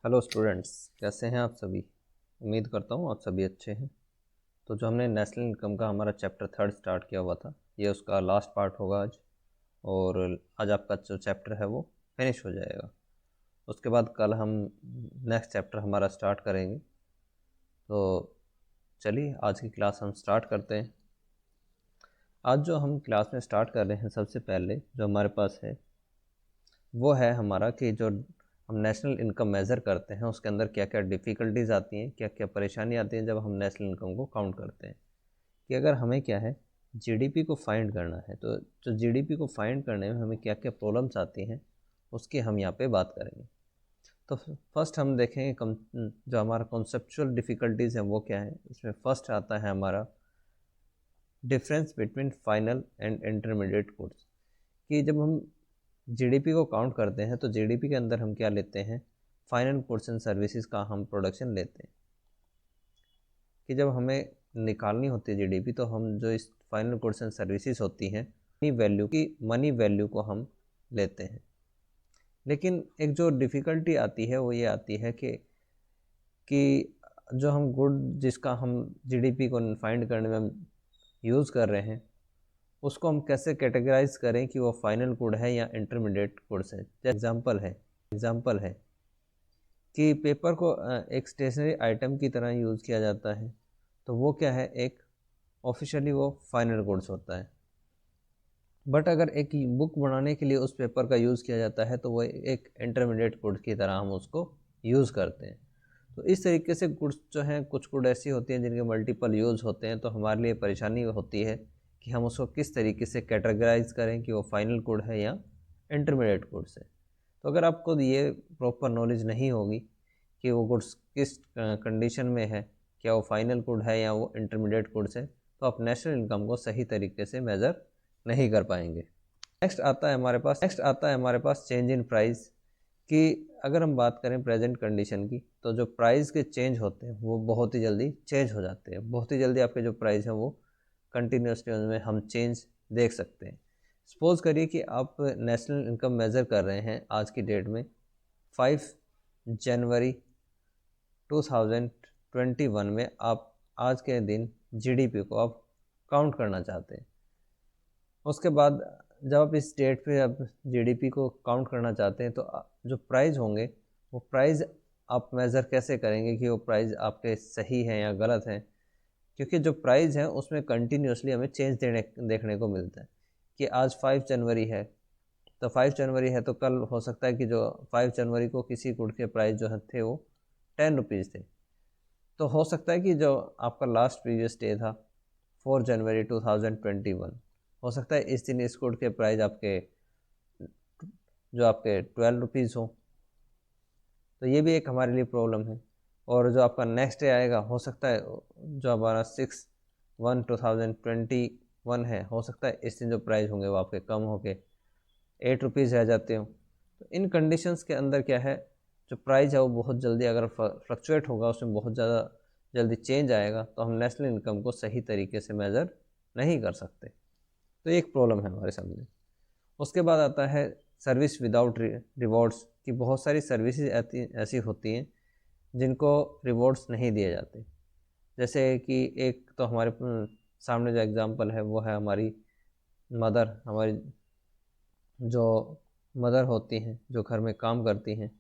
Hello students, कैसे हैं आप सभी। उम्मीद करता हूँ आप सभी अच्छे हैं। तो जो हमने नेशनल इनकम का हमारा चैप्टर 3 स्टार्ट किया हुआ था, ये उसका लास्ट पार्ट होगा आज। और आज आपका जो चैप्टर है वो फिनिश हो जाएगा। उसके बाद कल हम नेक्स्ट चैप्टर हमारा स्टार्ट करेंगे। तो चलिए आज की क्लास हम स्टार्ट करते हैं। आज जो हम क्लास में स्टार्ट कर रहे हैं, सबसे पहले जो हमारे पास है वो है हमारा कि जो हम नेशनल इनकम मेज़र करते हैं उसके अंदर क्या क्या डिफ़िकल्टीज आती हैं, क्या क्या परेशानी आती हैं जब हम नेशनल इनकम को काउंट करते हैं। कि अगर हमें क्या है, जीडीपी को फाइंड करना है, तो जो जीडीपी को फाइंड करने में हमें क्या क्या प्रॉब्लम्स आती हैं उसकी हम यहाँ पे बात करेंगे। तो फर्स्ट हम देखेंगे जो हमारा कॉन्सेप्चुअल डिफ़िकल्टीज़ हैं वो क्या है। इसमें फर्स्ट आता है हमारा difference between final and intermediate goods. कि जब हम जीडीपी को काउंट करते हैं तो जीडीपी के अंदर हम क्या लेते हैं, फाइनल गुड्स एंड सर्विसेज का हम प्रोडक्शन लेते हैं। कि जब हमें निकालनी होती है जीडीपी, तो हम जो इस फाइनल गुड्स एंड सर्विसेज होती हैं मनी वैल्यू को हम लेते हैं। लेकिन एक जो डिफ़िकल्टी आती है वो ये आती है कि जो हम गुड जिसका हम जीडीपी को फाइंड करने में हम यूज़ कर रहे हैं, उसको हम कैसे कैटेगराइज करें कि वो फाइनल गुड है या इंटरमीडिएट गुड्स है। एग्जाम्पल है कि पेपर को एक स्टेशनरी आइटम की तरह यूज़ किया जाता है, तो वो क्या है, एक ऑफिशियली वो फाइनल गुड्स होता है। बट अगर एक बुक बनाने के लिए उस पेपर का यूज़ किया जाता है तो वो एक इंटरमीडिएट गुड्स की तरह हम उसको यूज़ करते हैं। तो इस तरीके से गुड्स जो हैं, कुछ गुड ऐसी होती हैं जिनके मल्टीपल यूज़ होते हैं, तो हमारे लिए परेशानी होती है कि हम उसको किस तरीके से कैटेगराइज करें कि वो फाइनल गुड है या इंटरमीडिएट गुड्स है। तो अगर आपको ये प्रॉपर नॉलेज नहीं होगी कि वो गुड्स किस कंडीशन में है, क्या वो फाइनल गुड है या वो इंटरमीडिएट गुड्स है, तो आप नेशनल इनकम को सही तरीके से मेज़र नहीं कर पाएंगे। नेक्स्ट आता है हमारे पास चेंज इन प्राइस। कि अगर हम बात करें प्रेजेंट कंडीशन की, तो जो प्राइस के चेंज होते हैं वो बहुत ही जल्दी चेंज हो जाते हैं। बहुत ही जल्दी आपके जो प्राइस हैं वो कंटिन्यूसली उनमें हम चेंज देख सकते हैं। सपोज़ करिए कि आप नेशनल इनकम मेज़र कर रहे हैं आज की डेट में 5 जनवरी 2021 में। आप आज के दिन जीडीपी को आप काउंट करना चाहते हैं। उसके बाद जब आप इस डेट पे आप जीडीपी को काउंट करना चाहते हैं, तो जो प्राइस होंगे वो प्राइस आप मेज़र कैसे करेंगे कि वो प्राइस आपके सही हैं या गलत हैं। क्योंकि जो प्राइस है उसमें कंटिन्यूसली हमें चेंज देखने को मिलता है। कि आज 5 जनवरी है, तो 5 जनवरी है तो कल हो सकता है कि जो 5 जनवरी को किसी गुड के प्राइस जो थे वो 10 रुपीज़ थे। तो हो सकता है कि जो आपका लास्ट प्रीवियस डे था 4 जनवरी 2021, हो सकता है इस दिन इस गुड के प्राइस आपके 12 रुपीज़ हो। तो ये भी एक हमारे लिए प्रॉब्लम है। और जो आपका नेक्स्ट डे आएगा, हो सकता है जो हमारा 6/1/2021 है, हो सकता है इस दिन जो प्राइस होंगे वो आपके कम होके 8 रुपीज़ रह जाते हो। तो इन कंडीशंस के अंदर क्या है, जो प्राइस है वो बहुत जल्दी अगर फ्लक्चुएट होगा, उसमें बहुत ज़्यादा जल्दी चेंज आएगा, तो हम नेशनल इनकम को सही तरीके से मेज़र नहीं कर सकते। तो एक प्रॉब्लम है हमारे सामने। उसके बाद आता है सर्विस विदाउट रिवॉर्ड्स। कि बहुत सारी सर्विसेज ऐसी होती हैं जिनको रिवॉर्ड्स नहीं दिए जाते। जैसे कि एक तो हमारे सामने जो एग्ज़ाम्पल है वो है हमारी जो मदर होती हैं, जो घर में काम करती हैं,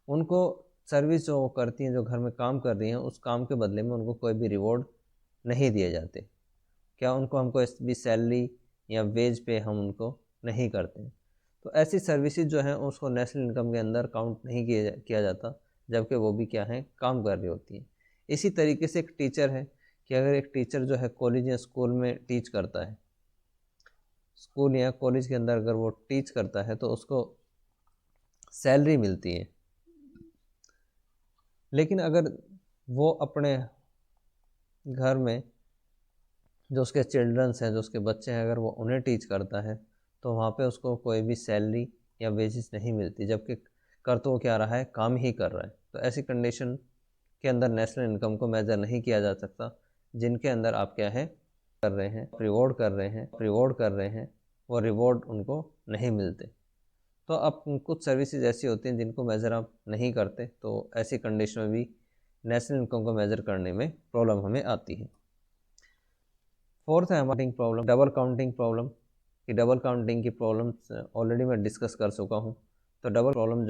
उनको सर्विस जो वो करती हैं, जो घर में काम कर रही हैं, उस काम के बदले में उनको कोई भी रिवॉर्ड नहीं दिए जाते। क्या हमको भी सैलरी या वेज पे हम उनको नहीं करते हैं। तो ऐसी सर्विसेज जो हैं उसको नेशनल इनकम के अंदर काउंट नहीं किया जाता, जबकि वो भी क्या है, काम कर रही होती हैं। इसी तरीके से एक टीचर है, कि अगर एक टीचर जो है कॉलेज या स्कूल में टीच करता है, स्कूल या कॉलेज के अंदर अगर वो टीच करता है तो उसको सैलरी मिलती है। लेकिन अगर वो अपने घर में जो उसके चिल्ड्रंस हैं, जो उसके बच्चे हैं, अगर वो उन्हें टीच करता है, तो वहाँ पे उसको कोई भी सैलरी या वेजेस नहीं मिलती, जबकि कर तो वो क्या रहा है, काम ही कर रहा है। तो ऐसी कंडीशन के अंदर नेशनल इनकम को मेजर नहीं किया जा सकता, जिनके अंदर आप क्या है कर रहे हैं, रिवॉर्ड कर रहे हैं, वो रिवॉर्ड उनको नहीं मिलते। तो अब कुछ सर्विसेज ऐसी होती हैं जिनको मेज़र आप नहीं करते, तो ऐसी कंडीशन में भी नेशनल इनकम को मेज़र करने में प्रॉब्लम हमें आती है। फोर्थ है हमारी प्रॉब्लम डबल काउंटिंग प्रॉब्लम, कि डबल काउंटिंग की प्रॉब्लम्स ऑलरेडी मैं डिस्कस कर चुका हूँ। तो डबल प्रॉब्लम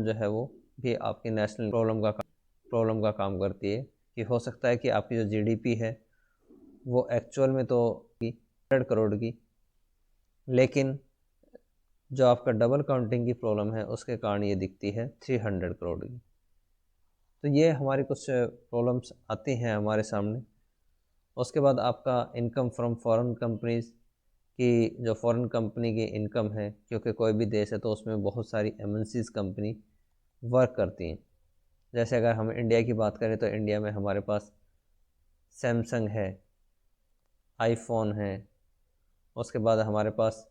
जो है वो भी आपकी नेशनल प्रॉब्लम का काम करती है, कि हो सकता है कि आपकी जो जीडीपी है वो एक्चुअल में तो 100 करोड़ की, लेकिन जो आपका डबल काउंटिंग की प्रॉब्लम है उसके कारण ये दिखती है 300 करोड़ की। तो ये हमारी कुछ प्रॉब्लम्स आती हैं हमारे सामने। उसके बाद आपका इनकम फ्रॉम फॉरेन कंपनीज़ की, जो फॉरेन कंपनी की इनकम है, क्योंकि कोई भी देश है तो उसमें बहुत सारी एमएनसीज कंपनी वर्क करती हैं। जैसे अगर हम इंडिया की बात करें तो इंडिया में हमारे पास सैमसंग है, आईफोन है, उसके बाद हमारे पास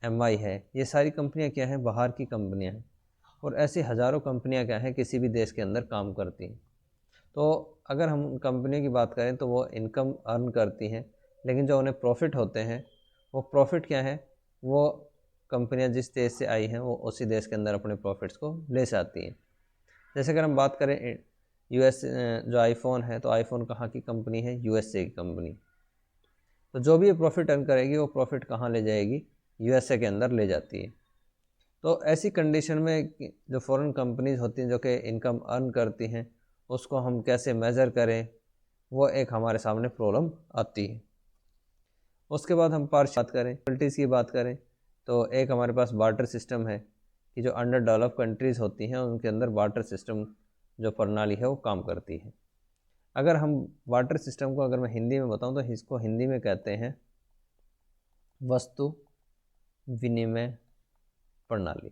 एमआई है। ये सारी कंपनियां क्या हैं, बाहर की कंपनियां हैं, और ऐसी हज़ारों कंपनियां क्या हैं किसी भी देश के अंदर काम करती हैं। तो अगर हम कंपनियों की बात करें तो वो इनकम अर्न करती हैं, लेकिन जो उन्हें प्रॉफिट होते हैं वो प्रॉफिट क्या है, वो कंपनियां जिस देश से आई हैं वो उसी देश के अंदर अपने प्रॉफिट्स को ले जाती हैं। जैसे अगर हम बात करें यूएस, जो आईफोन है, तो आईफोन कहाँ की कंपनी है, यूएसए की कंपनी। तो जो भी ये प्रॉफिट अर्न करेगी वो प्रॉफिट कहाँ ले जाएगी, यूएसए के अंदर ले जाती है। तो ऐसी कंडीशन में जो फॉरेन कंपनीज होती हैं जो कि इनकम अर्न करती हैं, उसको हम कैसे मेज़र करें, वो एक हमारे सामने प्रॉब्लम आती है। उसके बाद हम पार्शियलिटीज़ की बात करें तो एक हमारे पास बार्टर सिस्टम है, कि जो अंडर डेवलप कंट्रीज़ होती हैं उनके अंदर बार्टर सिस्टम जो प्रणाली है वो काम करती है। अगर हम बार्टर सिस्टम को अगर मैं हिंदी में बताऊं तो इसको हिंदी में कहते हैं वस्तु विनिमय प्रणाली।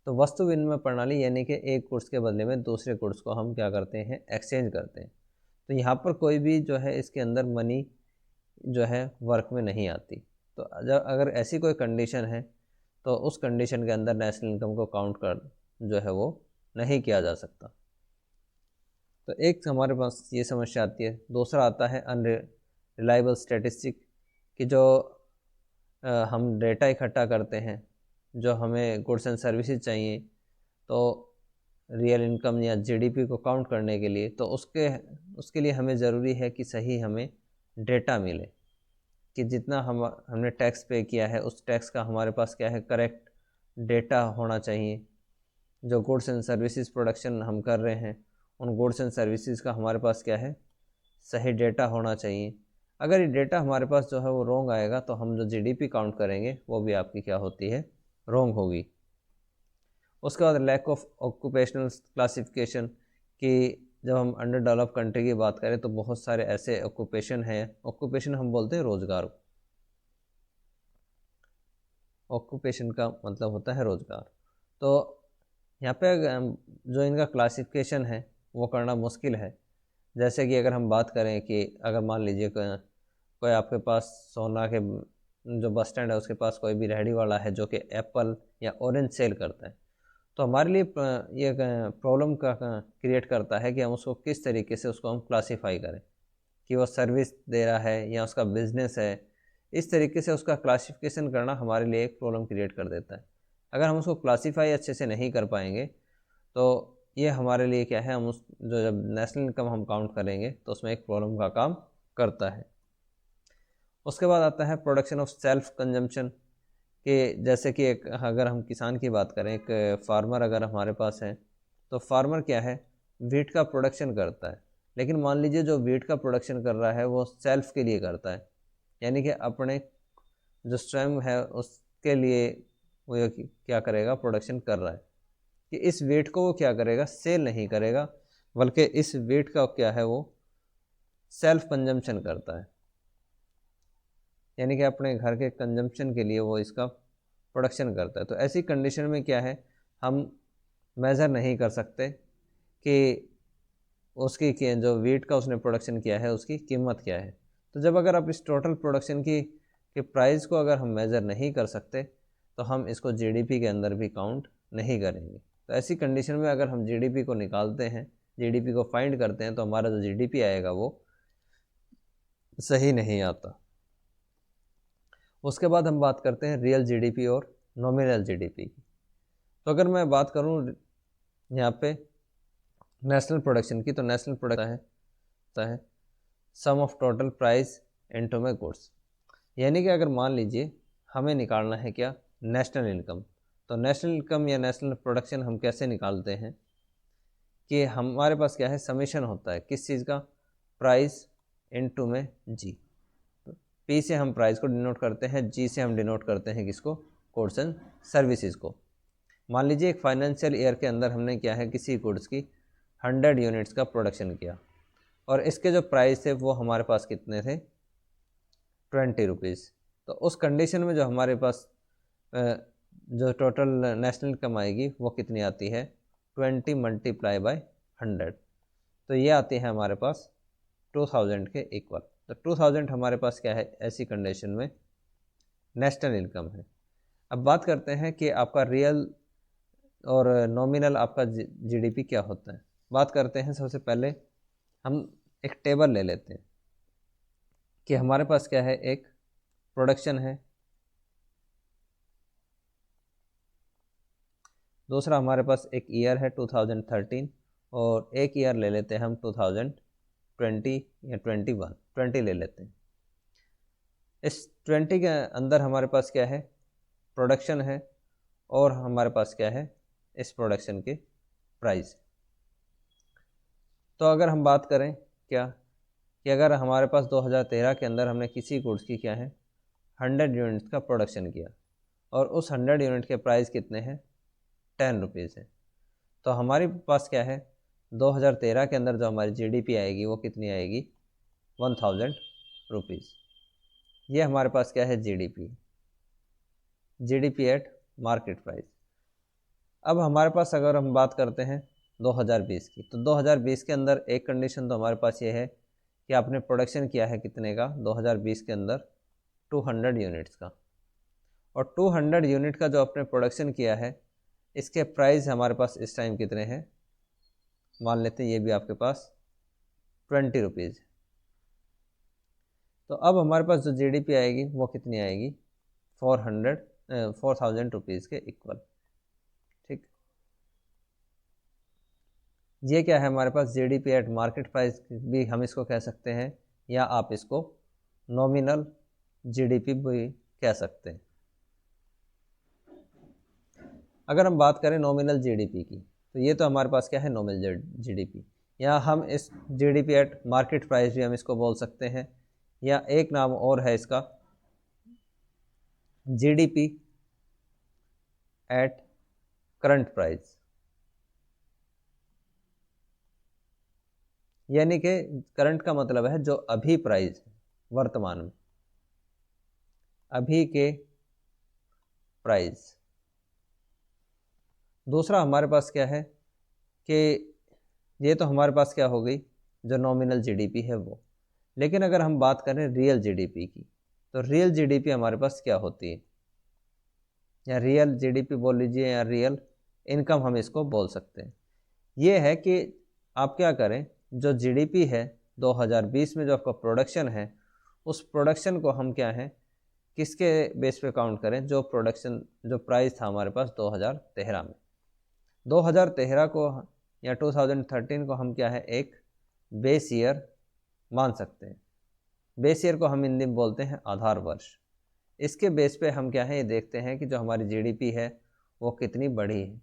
तो वस्तु विनिमय प्रणाली यानी कि एक गुड्स के बदले में दूसरे गुड्स को हम क्या करते हैं, एक्सचेंज करते हैं। तो यहाँ पर कोई भी जो है इसके अंदर मनी जो है वर्क में नहीं आती। तो अगर ऐसी कोई कंडीशन है तो उस कंडीशन के अंदर नेशनल इनकम को काउंट कर जो है वो नहीं किया जा सकता। तो एक हमारे पास ये समस्या आती है। दूसरा आता है अनरिलायबल स्टैटिस्टिक, कि जो हम डेटा इकट्ठा करते हैं, जो हमें गुड्स एंड सर्विसेज चाहिए, तो रियल इनकम या जीडीपी को काउंट करने के लिए, तो उसके लिए हमें ज़रूरी है कि सही हमें डेटा मिले, कि जितना हमने टैक्स पे किया है उस टैक्स का हमारे पास क्या है, करेक्ट डेटा होना चाहिए। जो गुड्स एंड सर्विसेज प्रोडक्शन हम कर रहे हैं उन गुड्स एंड सर्विसेज का हमारे पास क्या है, सही डेटा होना चाहिए। अगर ये डेटा हमारे पास जो है वो रॉन्ग आएगा तो हम जो जीडीपी काउंट करेंगे वो भी आपकी क्या होती है, रॉन्ग होगी। उसके बाद लैक ऑफ ऑक्यूपेशनल क्लासिफिकेशन, कि जब हम अंडर डेवलप कंट्री की बात करें तो बहुत सारे ऐसे ऑक्यूपेशन हैं, ऑक्यूपेशन हम बोलते हैं रोजगार, ऑक्यूपेशन का मतलब होता है रोजगार। तो यहाँ पे जो इनका क्लासिफिकेशन है वो करना मुश्किल है। जैसे कि अगर हम बात करें कि अगर मान लीजिए कोई आपके पास सोना के जो बस स्टैंड है उसके पास कोई भी रेहड़ी वाला है जो कि एप्पल या ऑरेंज सेल करता है, तो हमारे लिए ये प्रॉब्लम का क्रिएट करता है कि हम उसको किस तरीके से उसको हम क्लासीफाई करें, कि वो सर्विस दे रहा है या उसका बिजनेस है। इस तरीके से उसका क्लासिफिकेशन करना हमारे लिए एक प्रॉब्लम क्रिएट कर देता है। अगर हम उसको क्लासीफाई अच्छे से नहीं कर पाएंगे तो ये हमारे लिए क्या है, हम उस जो जब नेशनल इनकम हम काउंट करेंगे तो उसमें एक प्रॉब्लम का काम करता है। उसके बाद आता है प्रोडक्शन ऑफ सेल्फ कंजम्पशन, कि जैसे कि एक अगर हम किसान की बात करें, एक फार्मर अगर हमारे पास है, तो फार्मर क्या है, वीट का प्रोडक्शन करता है। लेकिन मान लीजिए जो वीट का प्रोडक्शन कर रहा है वो सेल्फ के लिए करता है, यानी कि अपने जो स्वयं है उसके लिए वो क्या करेगा, प्रोडक्शन कर रहा है, कि इस वेट को वो क्या करेगा, सेल नहीं करेगा, बल्कि इस वेट का क्या है, वो सेल्फ कंजम्पशन करता है, यानी कि अपने घर के कंजम्पशन के लिए वो इसका प्रोडक्शन करता है। तो ऐसी कंडीशन में क्या है, हम मेज़र नहीं कर सकते कि उसकी जो वीट का उसने प्रोडक्शन किया है उसकी कीमत क्या है। तो जब अगर आप इस टोटल प्रोडक्शन की के प्राइस को अगर हम मेज़र नहीं कर सकते तो हम इसको जीडीपी के अंदर भी काउंट नहीं करेंगे। तो ऐसी कंडीशन में अगर हम जीडीपी को निकालते हैं, जीडीपी को फाइंड करते हैं, तो हमारा जो जीडीपी आएगा वो सही नहीं आता। उसके बाद हम बात करते हैं रियल जीडीपी और नॉमिनल जीडीपी की। तो अगर मैं बात करूं यहाँ पे नेशनल प्रोडक्शन की, तो नेशनल प्रोडक्शन है सम ऑफ टोटल प्राइस इनटू में गुड्स। यानी कि अगर मान लीजिए हमें निकालना है क्या, नेशनल इनकम, तो नेशनल इनकम या नेशनल प्रोडक्शन हम कैसे निकालते हैं कि हमारे पास क्या है, समीशन होता है किस चीज़ का, प्राइस इनटू में जी। पी से हम प्राइस को डिनोट करते हैं, जी से हम डिनोट करते हैं किसको, गुड्स एंड सर्विसेज को। मान लीजिए एक फाइनेंशियल ईयर के अंदर हमने क्या है, किसी गुड्स की 100 यूनिट्स का प्रोडक्शन किया और इसके जो प्राइस थे वो हमारे पास कितने थे, 20 रुपीज़। तो उस कंडीशन में जो हमारे पास जो टोटल नेशनल इनकम आएगी वो कितनी आती है, 20 मल्टीप्लाई बाय 100, तो ये आती है हमारे पास 2000 के इक्वल। तो 2000 हमारे पास क्या है, ऐसी कंडीशन में नेशनल इनकम है। अब बात करते हैं कि आपका रियल और नॉमिनल आपका जीडीपी क्या होता है। बात करते हैं, सबसे पहले हम एक टेबल ले लेते हैं कि हमारे पास क्या है, एक प्रोडक्शन है, दूसरा हमारे पास एक ईयर है 2013, और एक ईयर ले लेते हैं हम 2020 या 20 ले लेते हैं। इस 20 के अंदर हमारे पास क्या है, प्रोडक्शन है, और हमारे पास क्या है, इस प्रोडक्शन के प्राइस। तो अगर हम बात करें क्या कि अगर हमारे पास 2013 के अंदर हमने किसी गुड्स की क्या है 100 यूनिट्स का प्रोडक्शन किया और उस 100 यूनिट के प्राइस कितने हैं, 10 रुपीज़ है, तो हमारे पास क्या है, 2013 के अंदर जो हमारी जीडीपी आएगी वो कितनी आएगी, 1000 रुपीज़। ये हमारे पास क्या है, जीडीपी एट मार्केट प्राइस। अब हमारे पास अगर हम बात करते हैं 2020 की, तो 2020 के अंदर एक कंडीशन तो हमारे पास ये है कि आपने प्रोडक्शन किया है कितने का 2020 के अंदर, 200 यूनिट्स का, और 200 यूनिट का जो आपने प्रोडक्शन किया है इसके प्राइस हमारे पास इस टाइम कितने हैं, मान लेते हैं ये भी आपके पास 20 रुपीज़। तो अब हमारे पास जो जीडीपी आएगी वो कितनी आएगी, 4000 रुपीज़ के इक्वल। ठीक, ये क्या है हमारे पास, जीडीपी एट मार्केट प्राइस भी हम इसको कह सकते हैं, या आप इसको नॉमिनल जीडीपी भी कह सकते हैं। अगर हम बात करें नॉमिनल जीडीपी की, तो ये तो हमारे पास क्या है, नॉमिनल जीडीपी, या हम इस जीडीपी एट मार्केट प्राइस भी हम इसको बोल सकते हैं, या एक नाम और है इसका, जीडीपी एट करंट प्राइस। यानी कि करंट का मतलब है जो अभी प्राइस है, वर्तमान में अभी के प्राइस। दूसरा हमारे पास क्या है कि ये तो हमारे पास क्या हो गई, जो नॉमिनल जीडीपी है वो। लेकिन अगर हम बात करें रियल जीडीपी की, तो रियल जीडीपी हमारे पास क्या होती है, या रियल जीडीपी बोल लीजिए या रियल इनकम हम इसको बोल सकते हैं। ये है कि आप क्या करें, जो जीडीपी है 2020 में जो आपका प्रोडक्शन है, उस प्रोडक्शन को हम क्या है, किसके बेस पे काउंट करें, जो प्रोडक्शन जो प्राइस था हमारे पास 2013 में। 2013 को या 2013 को हम क्या है, एक बेस ईयर मान सकते हैं। बेस ईयर को हम हिंदी में बोलते हैं आधार वर्ष। इसके बेस पे हम क्या है, ये देखते हैं कि जो हमारी जीडीपी है वो कितनी बढ़ी है।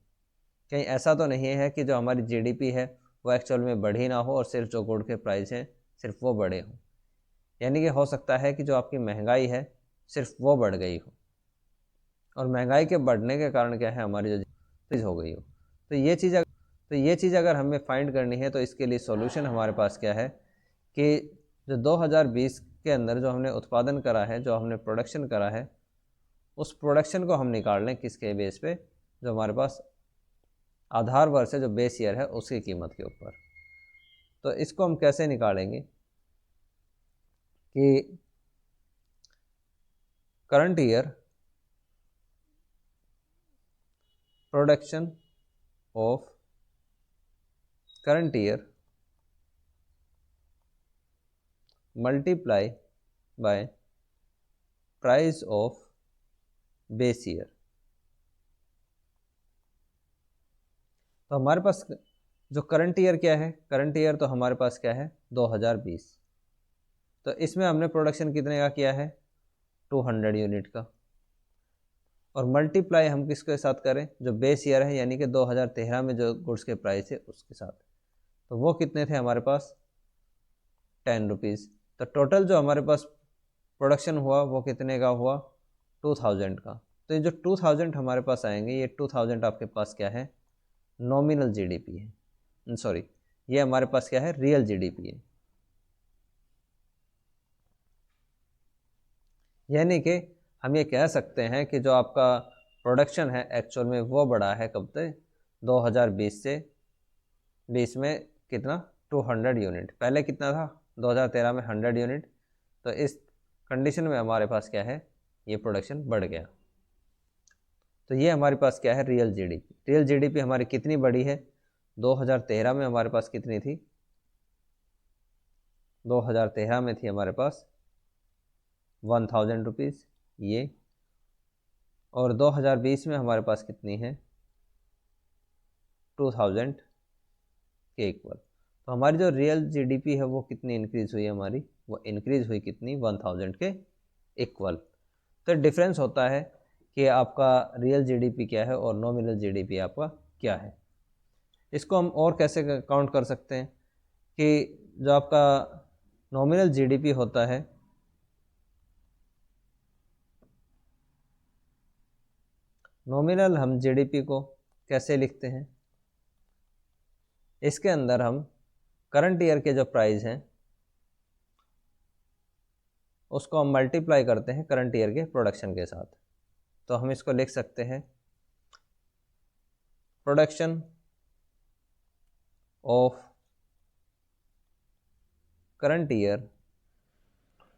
कहीं ऐसा तो नहीं है कि जो हमारी जीडीपी है वो एक्चुअल में बढ़ी ना हो और सिर्फ जो गुड के प्राइस हैं सिर्फ वो बढ़े हों। यानी कि हो सकता है कि जो आपकी महंगाई है सिर्फ वो बढ़ गई हो, और महंगाई के बढ़ने के कारण क्या है, हमारी जो चीज़ हो गई हो। तो ये चीज़ अगर हमें फाइंड करनी है, तो इसके लिए सॉल्यूशन हमारे पास क्या है कि जो 2020 के अंदर जो हमने उत्पादन करा है, जो हमने प्रोडक्शन करा है, उस प्रोडक्शन को हम निकाल लें किसके बेस पे, जो हमारे पास आधार वर्ष है, जो बेस ईयर है उसकी कीमत के ऊपर। तो इसको हम कैसे निकालेंगे कि current year production of current year multiply by price of base year. तो हमारे पास जो करंट ईयर क्या है, करंट ईयर तो हमारे पास क्या है 2020। तो इसमें हमने प्रोडक्शन कितने का किया है 200 यूनिट का, और मल्टीप्लाई हम किसके साथ करें, जो बेस ईयर है यानी कि 2013 में जो गुड्स के प्राइस है उसके साथ। तो वो कितने थे हमारे पास 10 रुपीज़। तो टोटल जो हमारे पास प्रोडक्शन हुआ वो कितने का हुआ 2000 का। तो ये जो 2000 हमारे पास आएंगे, ये 2000 आपके पास क्या है नॉमिनल जीडीपी है, सॉरी ये हमारे पास क्या है रियल जीडीपी है। यानी कि हम ये कह सकते हैं कि जो आपका प्रोडक्शन है एक्चुअल में वो बढ़ा है कब तक 2020 से 20 में कितना 200 यूनिट, पहले कितना था 2013 में 100 यूनिट। तो इस कंडीशन में हमारे पास क्या है ये प्रोडक्शन बढ़ गया। तो ये हमारे पास क्या है रियल जीडीपी। रियल जीडीपी हमारी कितनी बढ़ी है 2013 में हमारे पास कितनी थी 2013 में थी हमारे पास 1000 रुपीज़ ये, और 2020 में हमारे पास कितनी है 2000 के इक्वल। तो हमारी जो रियल जीडीपी है वो कितनी इंक्रीज़ हुई हमारी, वो इंक्रीज़ हुई कितनी 1000 के इक्वल। तो डिफरेंस होता है कि आपका रियल जीडीपी क्या है और नॉमिनल जीडीपी आपका क्या है। इसको हम और कैसे काउंट कर सकते हैं कि जो आपका नॉमिनल जीडीपी होता है नॉमिनल हम जीडीपी को कैसे लिखते हैं, इसके अंदर हम करंट ईयर के जो प्राइस हैं उसको हम मल्टीप्लाई करते हैं करंट ईयर के प्रोडक्शन के साथ। तो हम इसको लिख सकते हैं production of current year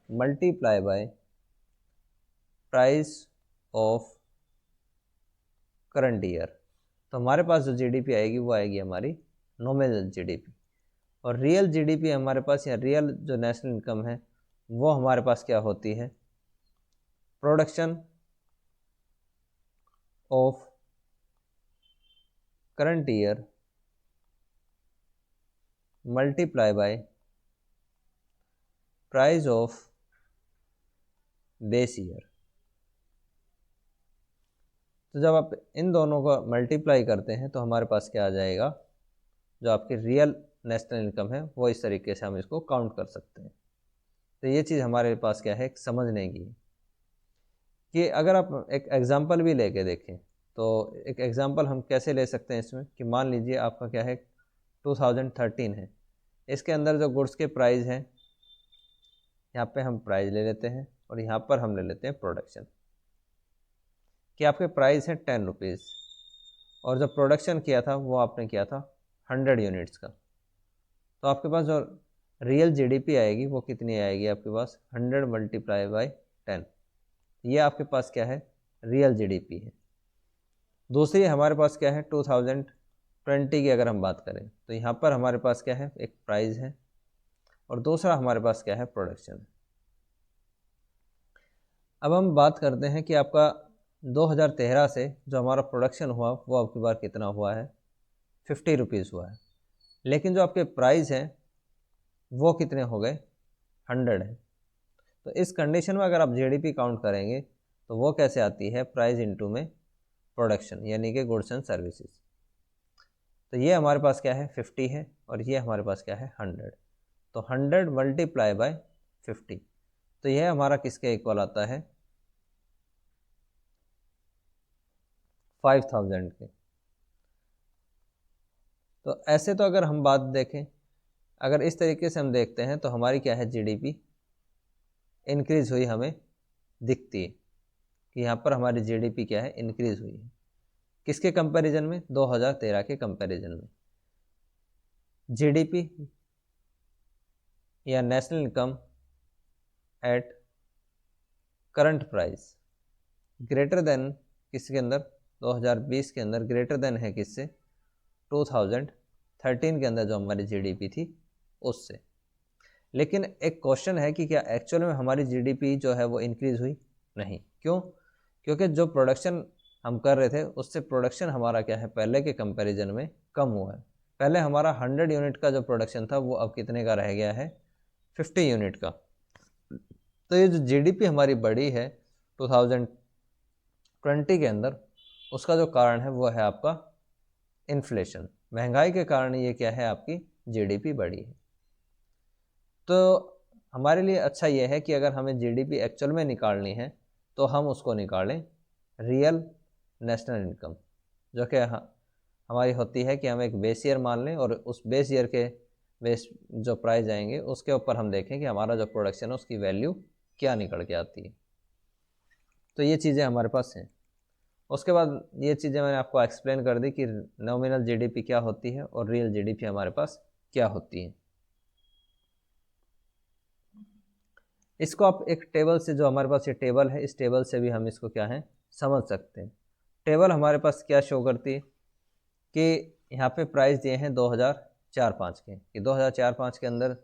multiply by price of current year. तो हमारे पास जो जीडीपी आएगी वो आएगी हमारी नॉमिनल जीडीपी, और रियल जीडीपी हमारे पास या रियल जो नेशनल इनकम है वो हमारे पास क्या होती है production of current year multiply by price of base year. तो जब आप इन दोनों को मल्टीप्लाई करते हैं तो हमारे पास क्या आ जाएगा, जो आपकी रियल नेशनल इनकम है वो इस तरीके से हम इसको काउंट कर सकते हैं। तो ये चीज़ हमारे पास क्या है एक समझने की, कि अगर आप एक एग्ज़ाम्पल भी लेके देखें तो एक एग्ज़ाम्पल हम कैसे ले सकते हैं इसमें, कि मान लीजिए आपका क्या है 2013 है, इसके अंदर जो गुड्स के प्राइस हैं यहाँ पे हम प्राइस ले लेते हैं और यहाँ पर हम ले लेते हैं प्रोडक्शन, कि आपके प्राइस है 10 रुपीज़ और जो प्रोडक्शन किया था वो आपने किया था 100 यूनिट्स का। तो आपके पास जो रियल जीडीपी आएगी वो कितनी आएगी आपके पास 100 मल्टीप्लाई बाय 10, ये आपके पास क्या है रियल जीडीपी है। दूसरी हमारे पास क्या है 2020 की अगर हम बात करें तो यहाँ पर हमारे पास क्या है एक प्राइस है और दूसरा हमारे पास क्या है प्रोडक्शन है। अब हम बात करते हैं कि आपका 2013 से जो हमारा प्रोडक्शन हुआ वो आपकी बार कितना हुआ है 50 रुपीज़ हुआ है, लेकिन जो आपके प्राइस हैं वो कितने हो गए 100 है। तो इस कंडीशन में अगर आप जीडीपी काउंट करेंगे तो वो कैसे आती है प्राइस इनटू में प्रोडक्शन यानी कि गुड्स एंड सर्विसेज। तो ये हमारे पास क्या है 50 है और ये हमारे पास क्या है 100। तो 100 मल्टीप्लाई बाय 50, तो यह हमारा किसके इक्वल आता है 5000 के। तो ऐसे तो अगर हम बात देखें, अगर इस तरीके से हम देखते हैं तो हमारी क्या है जीडीपी इंक्रीज़ हुई हमें दिखती है, कि यहाँ पर हमारी जीडीपी क्या है इंक्रीज़ हुई है। किसके कंपैरिजन में 2013 के कंपैरिजन में। जीडीपी या national income at current price greater than किसके अंदर 2020 के अंदर ग्रेटर देन है किससे 2013 के अंदर जो हमारी जीडीपी थी उससे। लेकिन एक क्वेश्चन है कि क्या एक्चुअल में हमारी जीडीपी जो है वो इंक्रीज़ हुई, नहीं। क्यों? क्योंकि जो प्रोडक्शन हम कर रहे थे उससे प्रोडक्शन हमारा क्या है पहले के कंपैरिजन में कम हुआ है। पहले हमारा 100 यूनिट का जो प्रोडक्शन था वो अब कितने का रह गया है 50 यूनिट का। तो ये जो जीडीपी हमारी बढ़ी है 2020 के अंदर, उसका जो कारण है वो है आपका इन्फ्लेशन, महंगाई के कारण ये क्या है आपकी जीडीपी बढ़ी है। तो हमारे लिए अच्छा ये है कि अगर हमें जीडीपी एक्चुअल में निकालनी है तो हम उसको निकालें रियल नेशनल इनकम, जो कि हमारी होती है कि हम एक बेस ईयर मान लें और उस बेस ईयर के बेस जो प्राइस आएंगे उसके ऊपर हम देखें कि हमारा जो प्रोडक्शन है उसकी वैल्यू क्या निकल के आती है। तो ये चीज़ें हमारे पास हैं। उसके बाद ये चीज़ें मैंने आपको एक्सप्लेन कर दी कि नॉमिनल जीडीपी क्या होती है और रियल जीडीपी हमारे पास क्या होती है। इसको आप एक टेबल से, जो हमारे पास ये टेबल है, इस टेबल से भी हम इसको क्या है समझ सकते हैं। टेबल हमारे पास क्या शो करती है कि यहाँ पे प्राइस दिए हैं 2004-05 के, कि 2004-05 के अंदर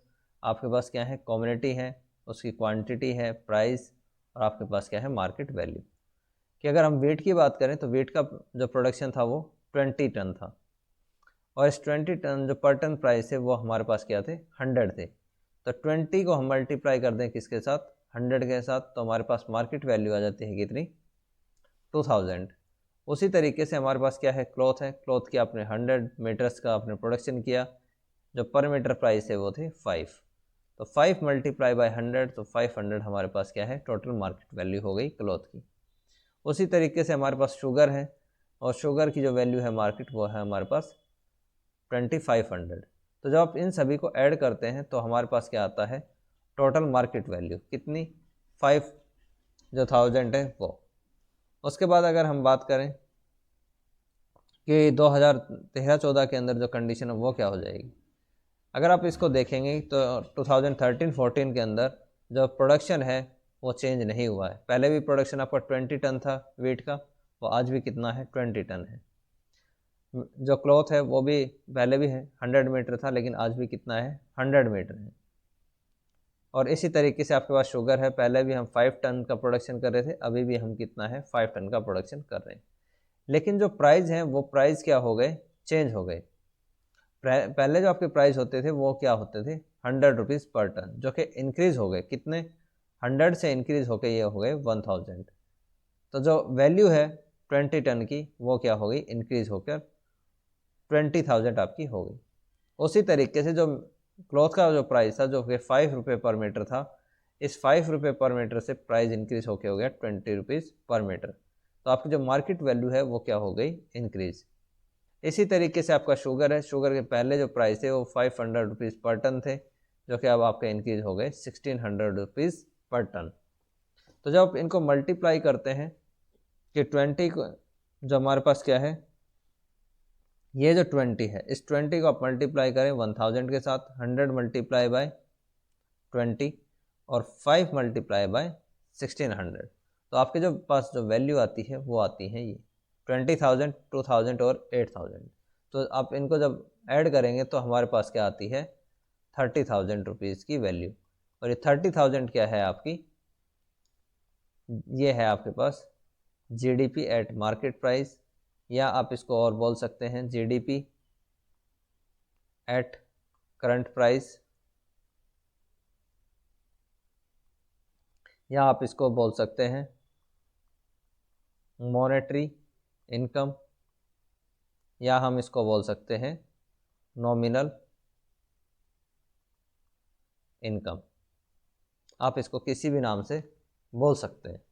आपके पास क्या है कम्युनिटी है, उसकी क्वांटिटी है, प्राइस, और आपके पास क्या है मार्केट वैल्यू। कि अगर हम वेट की बात करें तो वेट का जो प्रोडक्शन था वो 20 टन था, और इस 20 टन जो पर टन प्राइस है वो हमारे पास क्या थे 100 थे। तो 20 को हम मल्टीप्लाई कर दें किसके साथ 100 के साथ, तो हमारे पास मार्केट वैल्यू आ जाती है कितनी 2000। उसी तरीके से हमारे पास क्या है क्लॉथ है, क्लॉथ की आपने 100 मीटर्स का आपने प्रोडक्शन किया, जो पर मीटर प्राइस है वो थे 5, तो 5 मल्टीप्लाई बाय 100, तो 500 हमारे पास क्या है टोटल मार्केट वैल्यू हो गई क्लॉथ की। उसी तरीके से हमारे पास शुगर है, और शुगर की जो वैल्यू है मार्केट वो है हमारे पास 2500। तो जब आप इन सभी को ऐड करते हैं तो हमारे पास क्या आता है टोटल मार्केट वैल्यू कितनी 5 जो 1000 है वो। उसके बाद अगर हम बात करें कि 2013-14 के अंदर जो कंडीशन है वो क्या हो जाएगी, अगर आप इसको देखेंगे तो 2013-14 के अंदर जो प्रोडक्शन है वो चेंज नहीं हुआ है। पहले भी प्रोडक्शन आपका 20 टन था वेट का, वो आज भी कितना है 20 टन है। जो क्लॉथ है वो भी पहले भी है 100 मीटर था, लेकिन आज भी कितना है 100 मीटर है। और इसी तरीके से आपके पास शुगर है, पहले भी हम 5 टन का प्रोडक्शन कर रहे थे, अभी भी हम कितना है 5 टन का प्रोडक्शन कर रहे हैं। लेकिन जो प्राइस हैं वो प्राइस क्या हो गए चेंज हो गए। पहले जो आपके प्राइस होते थे वो क्या होते थे 100 रुपीज़ पर टन, जो कि इंक्रीज़ हो गए कितने 100 से इंक्रीज़ होकर ये हो गए 1000। तो जो वैल्यू है 20 टन की वो क्या हो गई इंक्रीज़ होकर 20,000 आपकी हो गई। उसी तरीके से जो क्लॉथ का जो प्राइस था जो कि 5 रुपये पर मीटर था, इस 5 रुपये पर मीटर से प्राइस इंक्रीज़ होकर हो गया 20 रुपीज़ पर मीटर। तो आपकी जो मार्केट वैल्यू है वो क्या हो गई इंक्रीज़। इसी तरीके से आपका शुगर है, शुगर के पहले जो प्राइस थे वो 500 रुपीज़ पर टन थे, जो कि अब आपके इंक्रीज़ हो गए 1600 रुपीज़ पर टन। तो जब आप इनको मल्टीप्लाई करते हैं कि 20 को जो हमारे पास क्या है ये जो 20 है, इस 20 को आप मल्टीप्लाई करें 1000 के साथ, 100 मल्टीप्लाई बाय 20 और 5 मल्टीप्लाई बाय 1600, तो आपके जो पास जो वैल्यू आती है वो आती है ये 20,000, 2000 और 8000। तो आप इनको जब ऐड करेंगे तो हमारे पास क्या आती है 30,000 रुपीज़ की वैल्यू। और ये 30,000 क्या है आपकी, ये है आपके पास जीडीपी एट मार्केट प्राइस, या आप इसको और बोल सकते हैं जीडीपी एट करंट प्राइस, या आप इसको बोल सकते हैं मॉनेटरी इनकम, या हम इसको बोल सकते हैं नॉमिनल इनकम। आप इसको किसी भी नाम से बोल सकते हैं।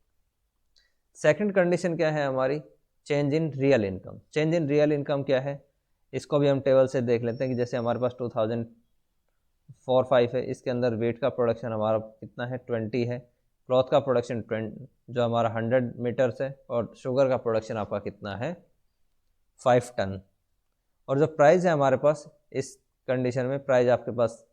सेकंड कंडीशन क्या है हमारी change in real income. Change in real income क्या है, इसको भी हम टेबल से देख लेते हैं कि जैसे हमारे पास 2004-05 है, इसके अंदर वेट का प्रोडक्शन हमारा कितना है 20 है, क्लॉथ का प्रोडक्शन 20 जो हमारा 100 मीटर्स है, और शुगर का प्रोडक्शन आपका कितना है 5 टन। और जो प्राइस है हमारे पास इस कंडीशन में, प्राइस आपके पास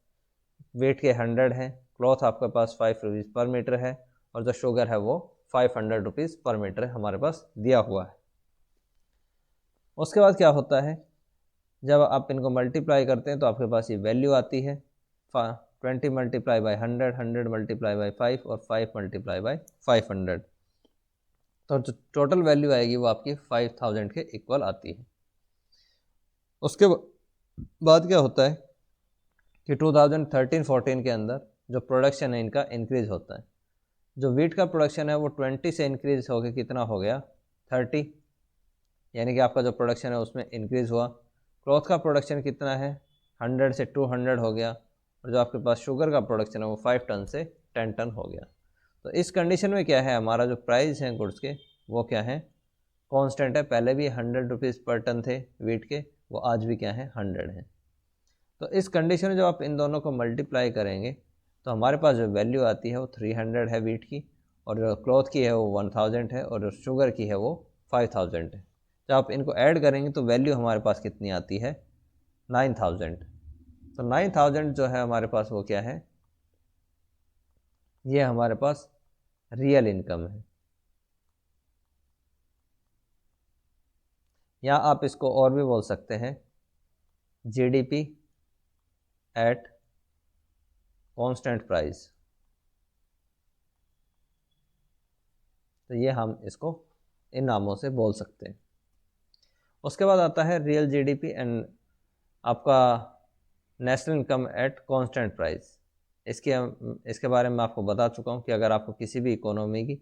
वेट के 100 है, क्लॉथ आपके पास 5 रुपीज़ पर मीटर है, और जो शुगर है वो 500 रुपीज़ पर मीटर हमारे पास दिया हुआ है। उसके बाद क्या होता है जब आप इनको मल्टीप्लाई करते हैं तो आपके पास ये वैल्यू आती है 20 मल्टीप्लाई बाई 100, 100 मल्टीप्लाई बाई 5 और 5 मल्टीप्लाई बाई 500। तो जो टोटल वैल्यू आएगी वो आपकी 5000 के इक्वल आती है। उसके बाद क्या होता है कि 2013-14 के अंदर जो प्रोडक्शन है इनका इंक्रीज होता है। जो वीट का प्रोडक्शन है वो 20 से इंक्रीज होकर कितना हो गया 30, यानी कि आपका जो प्रोडक्शन है उसमें इंक्रीज हुआ। क्लॉथ का प्रोडक्शन कितना है 100 से 200 हो गया, और जो आपके पास शुगर का प्रोडक्शन है वो 5 टन से 10 टन हो गया। तो इस कंडीशन में क्या है, हमारा जो प्राइस है गुड्स के वो क्या है कांस्टेंट है। पहले भी 100 रुपीज़ पर टन थे वीट के, वो आज भी क्या है 100 है। तो इस कंडीशन में जब आप इन दोनों को मल्टीप्लाई करेंगे तो हमारे पास जो वैल्यू आती है वो 300 है वीट की, और जो क्लॉथ की है वो 1000 है, और जो शुगर की है वो 5000 है। जब आप इनको ऐड करेंगे तो वैल्यू हमारे पास कितनी आती है 9000। तो 9000 जो है हमारे पास वो क्या है, ये हमारे पास रियल इनकम है। या आप इसको और भी बोल सकते हैं जीडीपी एट कांस्टेंट प्राइस। तो ये हम इसको इन नामों से बोल सकते हैं। उसके बाद आता है रियल जीडीपी एंड आपका national income at constant price. इसके बारे में आपको बता चुका हूँ कि अगर आपको किसी भी इकोनॉमी की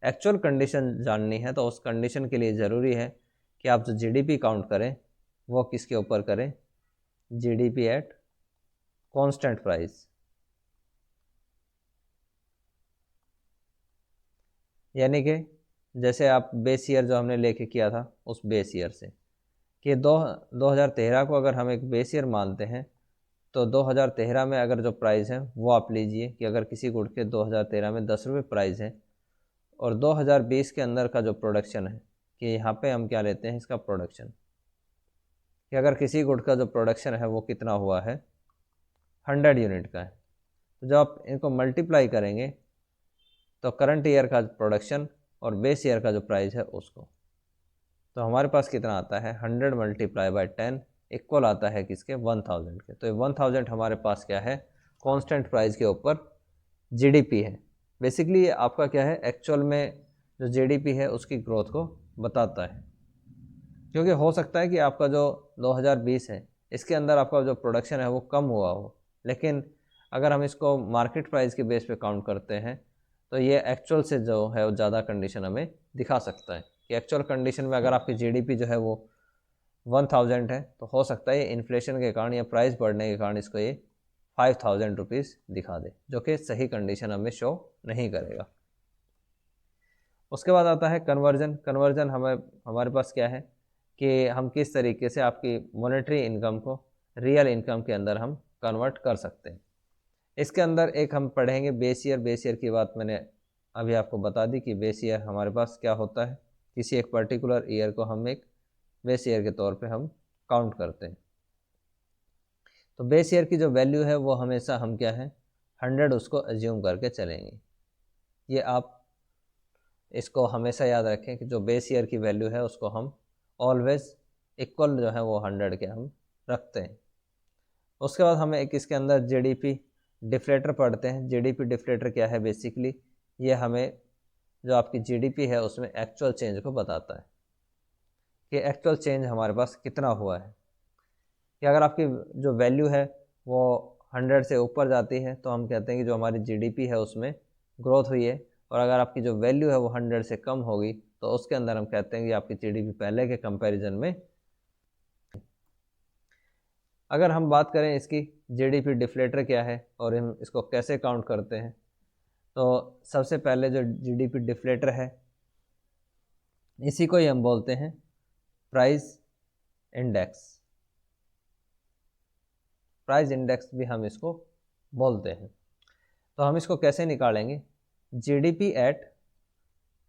एक्चुअल कंडीशन जाननी है तो उस कंडीशन के लिए ज़रूरी है कि आप जो जीडीपी काउंट करें वो किसके ऊपर करें, जीडीपी एट कांस्टेंट प्राइस। यानी कि जैसे आप बेस ईयर जो हमने लेके किया था उस बेस ईयर से कि 2013 को अगर हम एक बेस ईयर मानते हैं तो 2013 में अगर जो प्राइस है वो आप लीजिए कि अगर किसी गुड के 2013 में 10 रुपये प्राइस है, और 2020 के अंदर का जो प्रोडक्शन है कि यहाँ पे हम क्या लेते हैं इसका प्रोडक्शन, कि अगर किसी गुड का जो प्रोडक्शन है वो कितना हुआ है 100 यूनिट का है। तो जब आप इनको मल्टीप्लाई करेंगे तो करंट ईयर का प्रोडक्शन और बेस ईयर का जो प्राइस है उसको, तो हमारे पास कितना आता है 100 मल्टीप्लाई बाई 10 इक्वल आता है किसके 1000 के। तो ये 1000 हमारे पास क्या है कांस्टेंट प्राइस के ऊपर जीडीपी है। बेसिकली ये आपका क्या है एक्चुअल में जो जीडीपी है उसकी ग्रोथ को बताता है, क्योंकि हो सकता है कि आपका जो 2020 है इसके अंदर आपका जो प्रोडक्शन है वो कम हुआ हो, लेकिन अगर हम इसको मार्केट प्राइस के बेस पे काउंट करते हैं तो ये एक्चुअल से जो है वो ज़्यादा कंडीशन हमें दिखा सकता है कि एक्चुअल कंडीशन में अगर आपकी जीडीपी जो है वो 1000 है तो हो सकता है ये इन्फ्लेशन के कारण या प्राइस बढ़ने के कारण इसको ये 5000 रुपीज़ दिखा दे, जो कि सही कंडीशन हमें शो नहीं करेगा। उसके बाद आता है कन्वर्जन। कन्वर्जन हमारे पास क्या है कि हम किस तरीके से आपकी मॉनेटरी इनकम को रियल इनकम के अंदर हम कन्वर्ट कर सकते हैं। इसके अंदर एक हम पढ़ेंगे बेस ईयर। बेस ईयर की बात मैंने अभी आपको बता दी कि बेस ईयर हमारे पास क्या होता है, किसी एक पर्टिकुलर ईयर को हम एक बेस ईयर के तौर पे हम काउंट करते हैं। तो बेस ईयर की जो वैल्यू है वो हमेशा हम क्या है 100 उसको एज्यूम करके चलेंगे। ये आप इसको हमेशा याद रखें कि जो बेस ईयर की वैल्यू है उसको हम ऑलवेज इक्वल जो है वो 100 के हम रखते हैं। उसके बाद हमें एक इसके अंदर जीडीपी डिफ्लेटर पढ़ते हैं। जीडीपी डिफ्लेटर क्या है, बेसिकली ये हमें जो आपकी जीडीपी है उसमें एक्चुअल चेंज को बताता है कि एक्चुअल चेंज हमारे पास कितना हुआ है। कि अगर आपकी जो वैल्यू है वो 100 से ऊपर जाती है तो हम कहते हैं कि जो हमारी जीडीपी है उसमें ग्रोथ हुई है, और अगर आपकी जो वैल्यू है वो 100 से कम होगी तो उसके अंदर हम कहते हैं कि आपकी जीडीपी पहले के कंपैरिजन में। अगर हम बात करें इसकी जीडीपी डिफ्लेटर क्या है और हम इसको कैसे काउंट करते हैं, तो सबसे पहले जो जीडीपी डिफ्लेटर है इसी को ही हम बोलते हैं प्राइस इंडेक्स। प्राइस इंडेक्स भी हम इसको बोलते हैं। तो हम इसको कैसे निकालेंगे, जीडीपी एट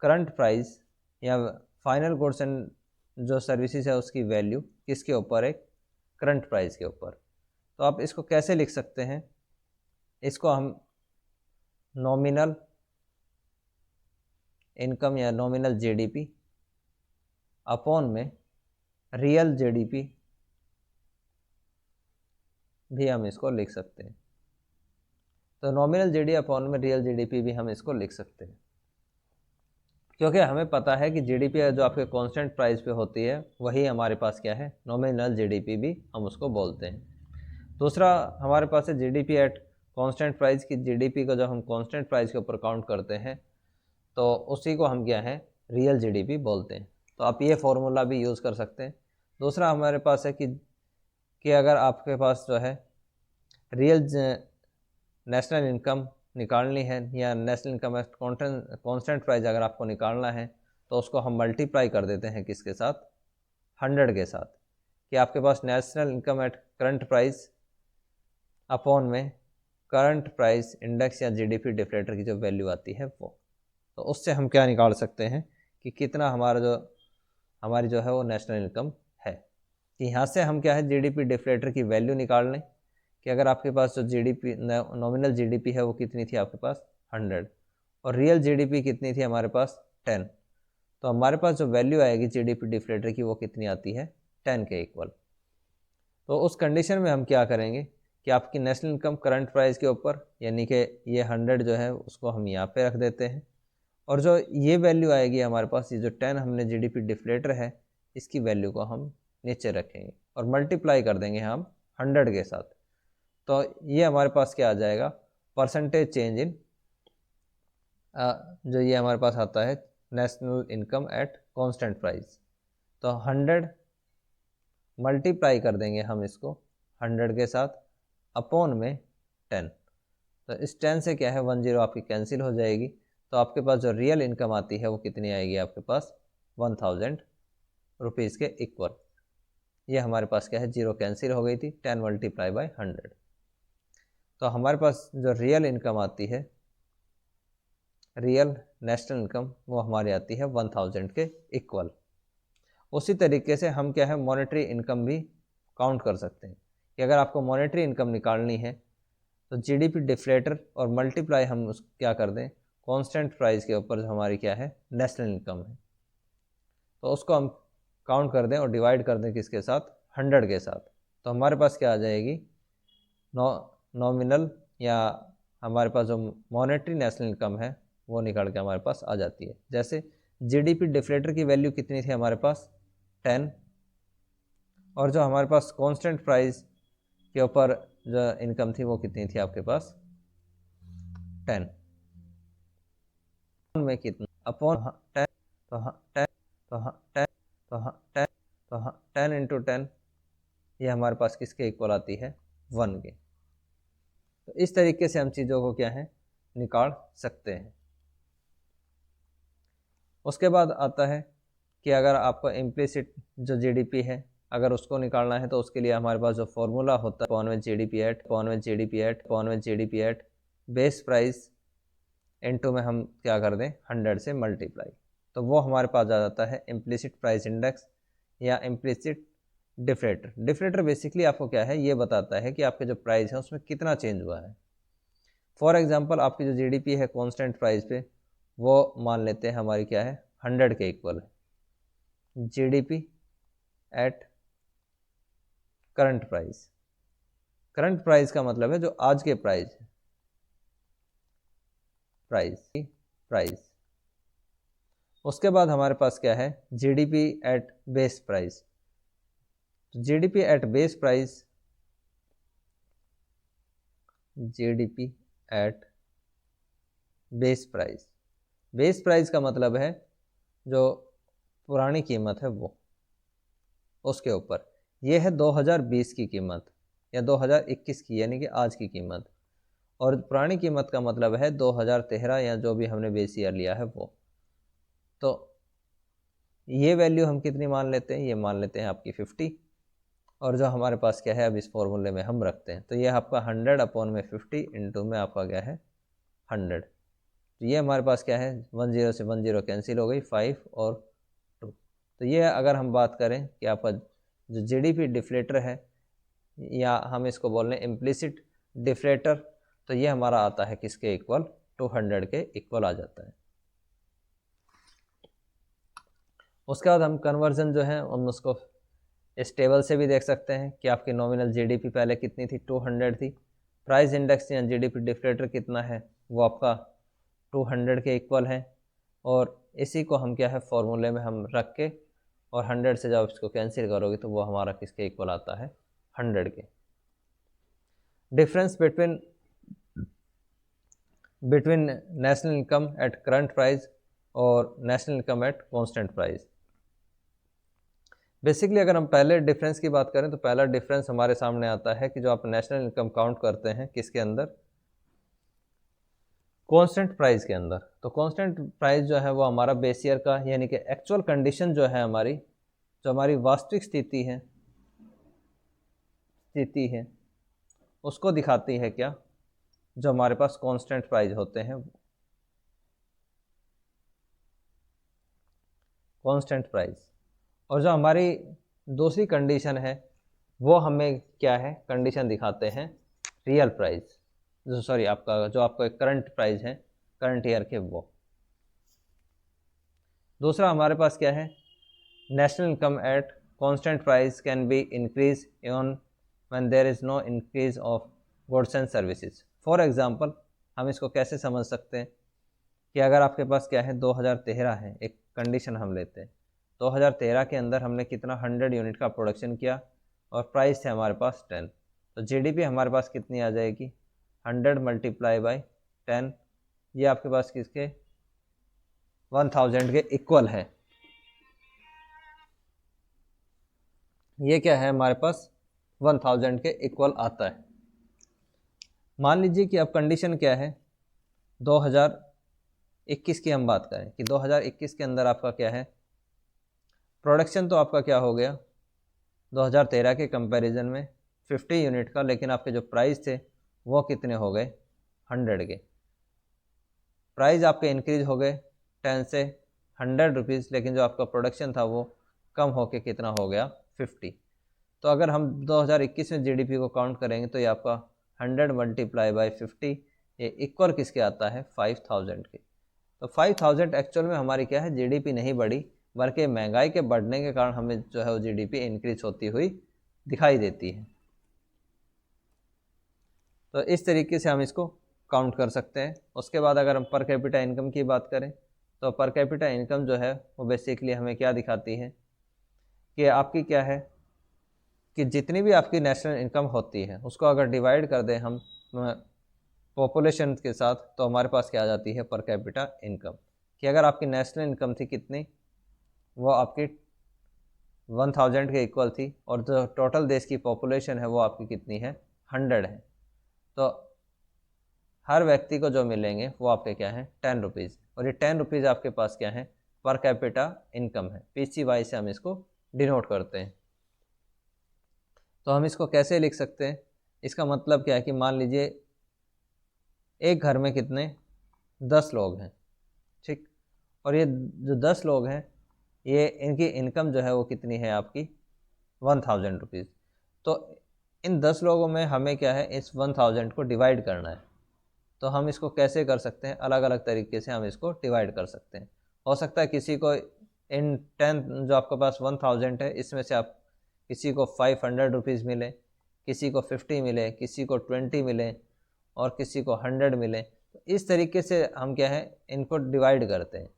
करंट प्राइस या फाइनल गुड्स एंड जो सर्विसेज है उसकी वैल्यू किसके ऊपर है, करंट प्राइस के ऊपर। तो आप इसको कैसे लिख सकते हैं, इसको हम नॉमिनल इनकम या नॉमिनल जीडीपी अपॉन में रियल जीडीपी भी हम इसको लिख सकते हैं। तो नॉमिनल जीडी अपॉन में रियल जीडीपी भी हम इसको लिख सकते हैं। क्योंकि हमें पता है कि जीडीपी जो आपके कांस्टेंट प्राइस पे होती है वही हमारे पास क्या है, नॉमिनल जीडीपी भी हम उसको बोलते हैं। दूसरा हमारे पास है जीडीपी एट कांस्टेंट प्राइस की। जीडीपी को जब हम कांस्टेंट प्राइस के ऊपर काउंट करते हैं तो उसी को हम क्या है, रियल जीडीपी बोलते हैं। तो आप ये फॉर्मूला भी यूज़ कर सकते हैं। दूसरा हमारे पास है कि अगर आपके पास जो है रियल नेशनल इनकम निकालनी है या national income at constant price अगर आपको निकालना है तो उसको हम मल्टीप्लाई कर देते हैं किसके साथ, 100 के साथ, कि आपके पास national income at current price upon में करंट प्राइस इंडेक्स या जीडीपी डिफ्लेटर की जो वैल्यू आती है वो। तो उससे हम क्या निकाल सकते हैं कि कितना हमारी जो है वो नेशनल इनकम है। कि यहाँ से हम क्या है, जीडीपी डिफ्लेटर की वैल्यू निकाल लें कि अगर आपके पास जो जीडीपी नॉमिनल जीडीपी है वो कितनी थी आपके पास 100 और रियल जीडीपी कितनी थी हमारे पास 10, तो हमारे पास जो वैल्यू आएगी जीडीपी डिफ्लेटर की वो कितनी आती है 10 के इक्वल। तो उस कंडीशन में हम क्या करेंगे कि आपकी नेशनल इनकम करंट प्राइस के ऊपर यानी कि ये 100 जो है उसको हम यहाँ पे रख देते हैं और जो ये वैल्यू आएगी हमारे पास, ये जो 10 हमने जीडीपी डिफ्लेटर है इसकी वैल्यू को हम नीचे रखेंगे और मल्टीप्लाई कर देंगे हम 100 के साथ। तो ये हमारे पास क्या आ जाएगा, परसेंटेज चेंज इन जो ये हमारे पास आता है national income at constant price. तो 100 मल्टीप्लाई कर देंगे हम इसको 100 के साथ अपॉन में 10। तो इस 10 से क्या है 10 आपकी कैंसिल हो जाएगी। तो आपके पास जो रियल इनकम आती है वो कितनी आएगी आपके पास 1000 रुपीज़ के इक्वल। ये हमारे पास क्या है, 0 कैंसिल हो गई थी, 10 मल्टीप्लाई बाय 100। तो हमारे पास जो रियल इनकम आती है, रियल नेशनल इनकम, वो हमारी आती है 1000 के इक्वल। उसी तरीके से हम क्या है मॉनेटरी इनकम भी काउंट कर सकते हैं कि अगर आपको मॉनेटरी इनकम निकालनी है तो जीडीपी डिफ्लेटर और मल्टीप्लाई हम उस क्या कर दें कांस्टेंट प्राइस के ऊपर जो हमारी क्या है नेशनल इनकम है, तो उसको हम काउंट कर दें और डिवाइड कर दें किसके साथ, 100 के साथ। तो हमारे पास क्या आ जाएगी, नॉमिनल या हमारे पास जो मॉनेटरी नेशनल इनकम है वो निकाल के हमारे पास आ जाती है। जैसे जीडीपी डिफ्लेटर की वैल्यू कितनी थी हमारे पास 10 और जो हमारे पास कांस्टेंट प्राइस के ऊपर जो इनकम थी वो कितनी थी आपके पास 10 में कितना अपॉन 10। तो 10 तो 10 तो 10 तो 10 इंटू 10 ये हमारे पास किसके इक्वल आती है 1 के। तो इस तरीके से हम चीज़ों को क्या है निकाल सकते हैं। उसके बाद आता है कि अगर आपका इम्प्लिसिट जो जीडीपी है अगर उसको निकालना है तो उसके लिए हमारे पास जो फॉर्मूला होता है GDP at base price into में हम क्या कर दें 100 से मल्टीप्लाई, तो वो हमारे पास आ जाता है इम्प्लिसिट प्राइस इंडेक्स या इम्प्लिसिट डिफ्लेटर। डिफ्लेटर बेसिकली आपको क्या है ये बताता है कि आपके जो प्राइस है उसमें कितना चेंज हुआ है। फॉर एग्जांपल आपकी जो जीडीपी है कांस्टेंट प्राइस पे वो मान लेते हैं हमारी क्या है 100 के इक्वल है। GDP at current price, current price का मतलब है जो आज के प्राइस है, प्राइस। उसके बाद हमारे पास क्या है GDP at base price. GDP at base price, GDP at base price, base price का मतलब है जो पुरानी कीमत है वो उसके ऊपर, ये है 2020 की कीमत या 2021 की यानी कि आज की कीमत, और पुरानी कीमत का मतलब है 2013 या जो भी हमने बेस ईयर लिया है वो। तो ये वैल्यू हम कितनी मान लेते हैं, ये मान लेते हैं आपकी 50 और जो हमारे पास क्या है अब इस फॉर्मूले में हम रखते हैं तो ये आपका 100 अपॉन में 50 इंटू में आपका क्या है 100। तो ये हमारे पास क्या है 10 से 10 कैंसिल हो गई 5 और 2। तो ये अगर हम बात करें कि आपका जो जीडीपी डिफ्लेटर है या हम इसको बोल रहे हैं इम्प्लिसिट डिफ्लेटर, तो ये हमारा आता है किसके इक्वल 200 के इक्वल आ जाता है। उसके बाद हम कन्वर्जन जो है हम उसको इस टेबल से भी देख सकते हैं कि आपकी नॉमिनल जीडीपी पहले कितनी थी 200 थी, प्राइस इंडेक्स या जीडीपी डिफ्लेटर कितना है वो आपका 200 के इक्वल है, और इसी को हम क्या है फॉर्मूले में हम रख के और 100 से जब इसको कैंसिल करोगे तो वो हमारा किसके इक्वल आता है 100 के। Difference between national income at current price और national income at constant price. Basically अगर हम पहले डिफरेंस की बात करें तो पहला डिफरेंस हमारे सामने आता है कि जो आप नेशनल इनकम काउंट करते हैं किसके अंदर, कांस्टेंट प्राइस के अंदर। तो कांस्टेंट प्राइस जो है वो हमारा बेस ईयर का यानी कि एक्चुअल कंडीशन जो है हमारी, जो हमारी वास्तविक स्थिति है उसको दिखाती है क्या, जो हमारे पास कांस्टेंट प्राइस होते हैं, कांस्टेंट प्राइस। और जो हमारी दूसरी कंडीशन है वो हमें क्या है कंडीशन दिखाते हैं रियल प्राइस, जो सॉरी आपका जो आपका करंट प्राइस है करंट ईयर के वो। दूसरा हमारे पास क्या है, national income at constant price can be increase even when there is no increase of goods and services. For example हम इसको कैसे समझ सकते हैं कि अगर आपके पास क्या है 2013 है, एक कंडीशन हम लेते हैं 2013 के अंदर हमने कितना 100 यूनिट का प्रोडक्शन किया और प्राइस थे हमारे पास 10, तो जीडीपी हमारे पास कितनी आ जाएगी 100 मल्टीप्लाई बाई 10, ये आपके पास किसके 1000 के इक्वल है। ये क्या है हमारे पास 1000 के इक्वल आता है। मान लीजिए कि अब कंडीशन क्या है 2021 की हम बात करें कि 2021 के अंदर आपका क्या है प्रोडक्शन, तो आपका क्या हो गया 2013 के कंपैरिजन में 50 यूनिट का, लेकिन आपके जो प्राइस थे वो कितने हो गए 100 के। प्राइस आपके इंक्रीज हो गए 10 से 100 रुपीज़, लेकिन जो आपका प्रोडक्शन था वो कम होके कितना हो गया 50। तो अगर हम 2021 में जीडीपी को काउंट करेंगे तो ये आपका 100 मल्टीप्लाई बाई 50 ये इक्वल किसके आता है 5000 के। तो 5000 एक्चुअल में हमारी क्या है जीडीपी नहीं बढ़ी, बल्कि महंगाई के बढ़ने के कारण हमें जो है वो जीडीपी इंक्रीज होती हुई दिखाई देती है। तो इस तरीके से हम इसको काउंट कर सकते हैं। उसके बाद अगर हम पर कैपिटा इनकम की बात करें तो पर कैपिटा इनकम जो है वो बेसिकली हमें क्या दिखाती है कि आपकी क्या है कि जितनी भी आपकी नेशनल इनकम होती है उसको अगर डिवाइड कर दें हम पॉपुलेशन के साथ तो हमारे पास क्या आ जाती है पर कैपिटा इनकम। कि अगर आपकी नेशनल इनकम थी कितनी, वो आपकी 1000 के इक्वल थी और जो टोटल देश की पॉपुलेशन है वो आपकी कितनी है 100 है, तो हर व्यक्ति को जो मिलेंगे वो आपके क्या है 10 रुपीज़, और ये 10 रुपीज़ आपके पास क्या है पर कैपिटा इनकम है। PCY से हम इसको डिनोट करते हैं। तो हम इसको कैसे लिख सकते हैं, इसका मतलब क्या है कि मान लीजिए एक घर में कितने 10 लोग हैं, ठीक, और ये जो 10 लोग हैं ये इनकी इनकम जो है वो कितनी है आपकी 1000 रुपीज़। तो इन 10 लोगों में हमें क्या है इस 1000 को डिवाइड करना है। तो हम इसको कैसे कर सकते हैं, अलग अलग तरीके से हम इसको डिवाइड कर सकते हैं। हो सकता है किसी को इन 10 जो आपके पास 1000 है इसमें से आप किसी को 500 रुपीज़ मिले, किसी को 50 मिले, किसी को 20 मिले और किसी को 100 मिले। तो इस तरीके से हम क्या है इनको डिवाइड करते हैं,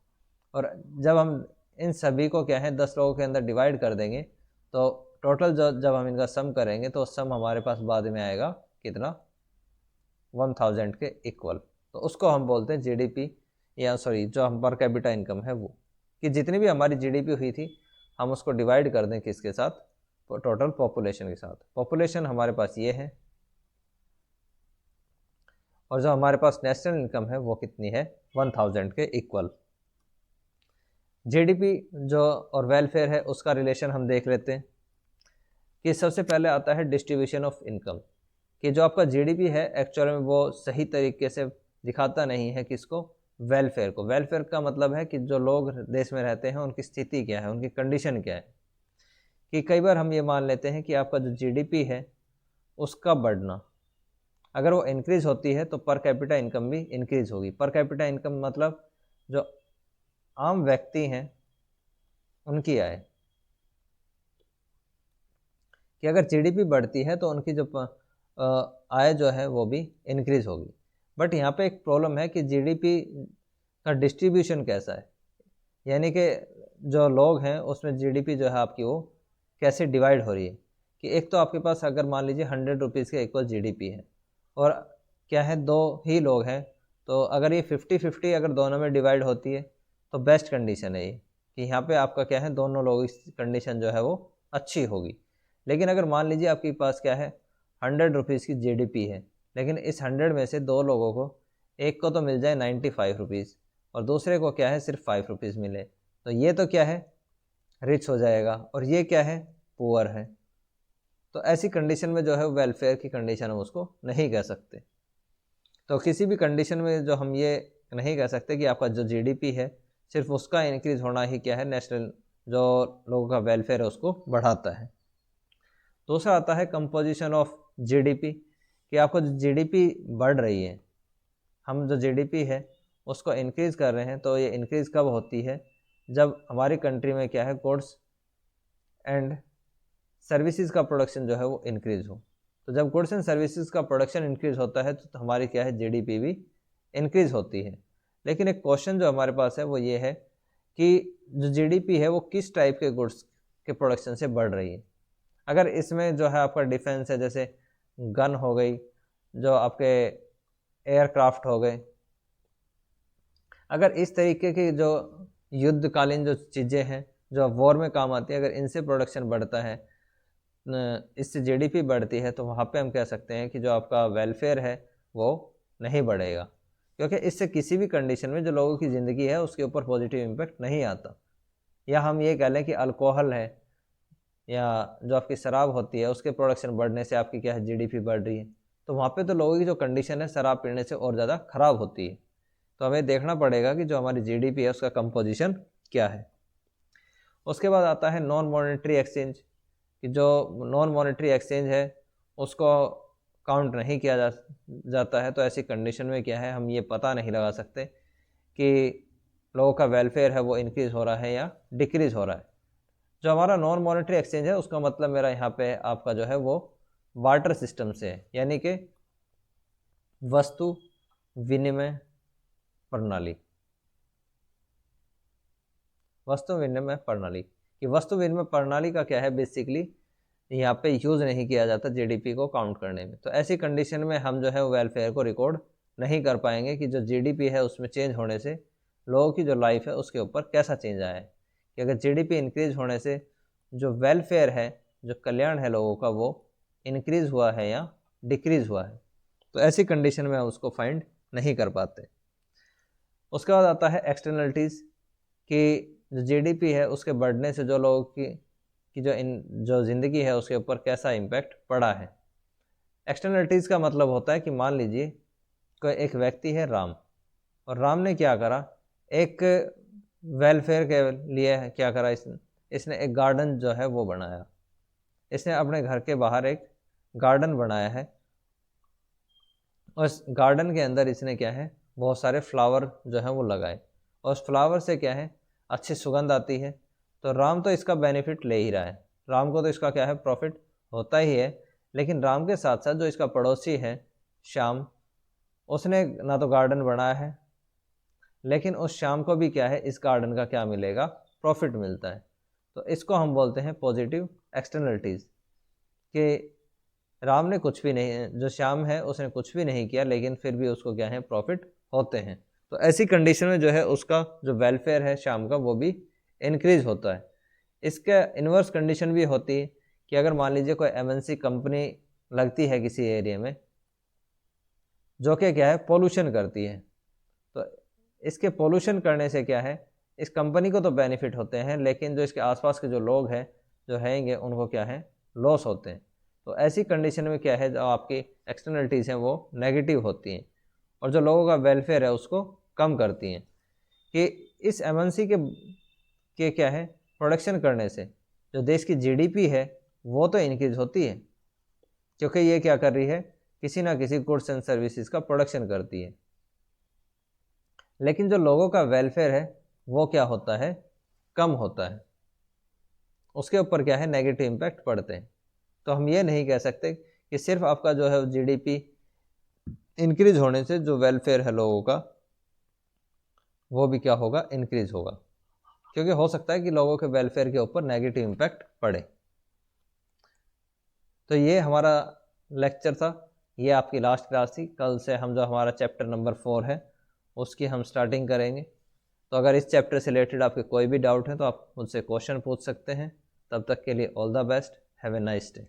और जब हम इन सभी को क्या है 10 लोगों के अंदर डिवाइड कर देंगे तो टोटल जब हम इनका सम करेंगे तो सम हमारे पास बाद में आएगा कितना 1000 के इक्वल। तो उसको हम बोलते हैं जीडीपी, या सॉरी जो हम पर कैपिटा इनकम है वो, कि जितनी भी हमारी जीडीपी हुई थी हम उसको डिवाइड कर दें किसके साथ, टोटल पॉपुलेशन के साथ। पॉपुलेशन हमारे पास ये है और जो हमारे पास नेशनल इनकम है वो कितनी है 1000 के इक्वल। जीडीपी जो और वेलफेयर है उसका रिलेशन हम देख लेते हैं कि सबसे पहले आता है डिस्ट्रीब्यूशन ऑफ इनकम, कि जो आपका जीडीपी है एक्चुअल में वो सही तरीके से दिखाता नहीं है किसको, वेलफेयर को। वेलफेयर का मतलब है कि जो लोग देश में रहते हैं उनकी स्थिति क्या है, उनकी कंडीशन क्या है। कि कई बार हम ये मान लेते हैं कि आपका जो जीडीपी है उसका बढ़ना अगर वो इंक्रीज होती है तो पर कैपिटा इनकम भी इंक्रीज होगी। पर कैपिटा इनकम मतलब जो आम व्यक्ति हैं उनकी आय, कि अगर जीडीपी बढ़ती है तो उनकी जो आय जो है वो भी इंक्रीज होगी। बट यहाँ पे एक प्रॉब्लम है कि जीडीपी का डिस्ट्रीब्यूशन कैसा है। यानी कि जो लोग हैं उसमें जीडीपी जो है आपकी वो कैसे डिवाइड हो रही है कि एक तो आपके पास अगर मान लीजिए 100 रुपीज़ के इक्वल जीडीपी है और क्या है दो ही लोग हैं, तो अगर ये 50-50 अगर दोनों में डिवाइड होती है तो बेस्ट कंडीशन है ये कि यहाँ पे आपका क्या है दोनों लोग इस कंडीशन जो है वो अच्छी होगी। लेकिन अगर मान लीजिए आपके पास क्या है 100 रुपीज़ की जीडीपी है, लेकिन इस 100 में से दो लोगों को, एक को तो मिल जाए 95 रुपीज़ और दूसरे को क्या है सिर्फ 5 रुपीज़ मिले, तो ये तो क्या है रिच हो जाएगा और ये क्या है पुअर है। तो ऐसी कंडीशन में जो है वेलफेयर की कंडीशन हम उसको नहीं कह सकते। तो किसी भी कंडीशन में जो हम ये नहीं कह सकते कि आपका जो जीडीपी है सिर्फ उसका इंक्रीज होना ही क्या है नेशनल जो लोगों का वेलफेयर है उसको बढ़ाता है। दूसरा आता है कंपोजिशन ऑफ जीडीपी कि आपको जो जीडीपी बढ़ रही है, हम जो जीडीपी है उसको इंक्रीज़ कर रहे हैं, तो ये इंक्रीज़ कब होती है जब हमारी कंट्री में क्या है गुड्स एंड सर्विसेज का प्रोडक्शन जो है वो इंक्रीज़ हो। तो जब गुड्स एंड सर्विसेज का प्रोडक्शन इंक्रीज़ होता है तो हमारी क्या है जीडीपी भी इंक्रीज़ होती है। लेकिन एक क्वेश्चन जो हमारे पास है वो ये है कि जो जीडीपी है वो किस टाइप के गुड्स के प्रोडक्शन से बढ़ रही है। अगर इसमें जो है आपका डिफेंस है, जैसे गन हो गई, जो आपके एयरक्राफ्ट हो गए, अगर इस तरीके की जो युद्धकालीन जो चीज़ें हैं जो वॉर में काम आती है, अगर इनसे प्रोडक्शन बढ़ता है, इससे जीडीपी बढ़ती है, तो वहाँ पे हम कह सकते हैं कि जो आपका वेलफेयर है वो नहीं बढ़ेगा, क्योंकि इससे किसी भी कंडीशन में जो लोगों की ज़िंदगी है उसके ऊपर पॉजिटिव इम्पैक्ट नहीं आता। या हम ये कह लें कि अल्कोहल है या जो आपकी शराब होती है उसके प्रोडक्शन बढ़ने से आपकी क्या है जीडीपी बढ़ रही है, तो वहाँ पे तो लोगों की जो कंडीशन है शराब पीने से और ज़्यादा ख़राब होती है। तो हमें देखना पड़ेगा कि जो हमारी जीडीपी है उसका कंपोजिशन क्या है। उसके बाद आता है नॉन मॉनेटरी एक्सचेंज कि जो नॉन मॉनेटरी एक्सचेंज है उसको काउंट नहीं किया जाता है। तो ऐसी कंडीशन में क्या है हम ये पता नहीं लगा सकते कि लोगों का वेलफेयर है वो इंक्रीज़ हो रहा है या डिक्रीज़ हो रहा है। जो हमारा नॉन मॉनेटरी एक्सचेंज है उसका मतलब मेरा यहाँ पे आपका जो है वो वाटर सिस्टम से है, यानी कि वस्तु विनिमय प्रणाली। वस्तु विनिमय प्रणाली कि वस्तु विनिमय प्रणाली का क्या है बेसिकली यहाँ पे यूज़ नहीं किया जाता जीडीपी को काउंट करने में। तो ऐसी कंडीशन में हम जो है वेलफेयर को रिकॉर्ड नहीं कर पाएंगे कि जो जीडीपी है उसमें चेंज होने से लोगों की जो लाइफ है उसके ऊपर कैसा चेंज आया है, कि अगर जीडीपी इंक्रीज होने से जो वेलफेयर है, जो कल्याण है लोगों का, वो इंक्रीज हुआ है या डिक्रीज हुआ है। तो ऐसी कंडीशन में हम उसको फाइंड नहीं कर पाते। उसके बाद आता है एक्सटर्नलिटीज़ कि जो जीडीपी है उसके बढ़ने से जो लोगों की जो ज़िंदगी है उसके ऊपर कैसा इम्पैक्ट पड़ा है। एक्सटर्नलिटीज़ का मतलब होता है कि मान लीजिए कोई एक व्यक्ति है राम, और राम ने क्या करा, एक वेलफेयर के लिए क्या करा, इसने एक गार्डन जो है वो बनाया। इसने अपने घर के बाहर एक गार्डन बनाया है और उस गार्डन के अंदर इसने क्या है बहुत सारे फ्लावर जो है वो लगाए और उस फ्लावर से क्या है अच्छी सुगंध आती है। तो राम तो इसका बेनिफिट ले ही रहा है, राम को तो इसका क्या है प्रॉफिट होता ही है। लेकिन राम के साथ साथ जो इसका पड़ोसी है श्याम, उसने ना तो गार्डन बनाया है, लेकिन उस श्याम को भी क्या है इस गार्डन का क्या मिलेगा, प्रॉफिट मिलता है। तो इसको हम बोलते हैं पॉजिटिव एक्सटर्नलिटीज़ कि राम ने कुछ भी नहीं, जो श्याम है उसने कुछ भी नहीं किया, लेकिन फिर भी उसको क्या है प्रॉफिट होते हैं। तो ऐसी कंडीशन में जो है उसका जो वेलफेयर है श्याम का वो भी इंक्रीज होता है। इसका इन्वर्स कंडीशन भी होती है कि अगर मान लीजिए कोई एमएनसी कंपनी लगती है किसी एरिया में जो कि क्या है पोल्यूशन करती है, तो इसके पोल्यूशन करने से क्या है इस कंपनी को तो बेनिफिट होते हैं, लेकिन जो इसके आसपास के जो लोग हैं जो हैंगे उनको क्या है लॉस होते हैं। तो ऐसी कंडीशन में क्या है जो आपकी एक्सटर्नलिटीज़ हैं वो नेगेटिव होती हैं और जो लोगों का वेलफेयर है उसको कम करती हैं। कि इस एमएनसी के क्या है प्रोडक्शन करने से जो देश की जीडीपी है वो तो इंक्रीज होती है, क्योंकि ये क्या कर रही है किसी ना किसी गुड्स एंड सर्विसेज का प्रोडक्शन करती है। लेकिन जो लोगों का वेलफेयर है वो क्या होता है कम होता है, उसके ऊपर क्या है नेगेटिव इम्पैक्ट पड़ते हैं। तो हम ये नहीं कह सकते कि सिर्फ आपका जो है जीडीपी इंक्रीज होने से जो वेलफेयर है लोगों का वो भी क्या होगा इंक्रीज होगा। क्योंकि हो सकता है कि लोगों के वेलफेयर के ऊपर नेगेटिव इम्पैक्ट पड़े। तो ये हमारा लेक्चर था, ये आपकी लास्ट क्लास थी। कल से हम जो हमारा चैप्टर नंबर 4 है उसकी हम स्टार्टिंग करेंगे। तो अगर इस चैप्टर से रिलेटेड आपके कोई भी डाउट है तो आप मुझसे क्वेश्चन पूछ सकते हैं। तब तक के लिए all the best, have a nice day.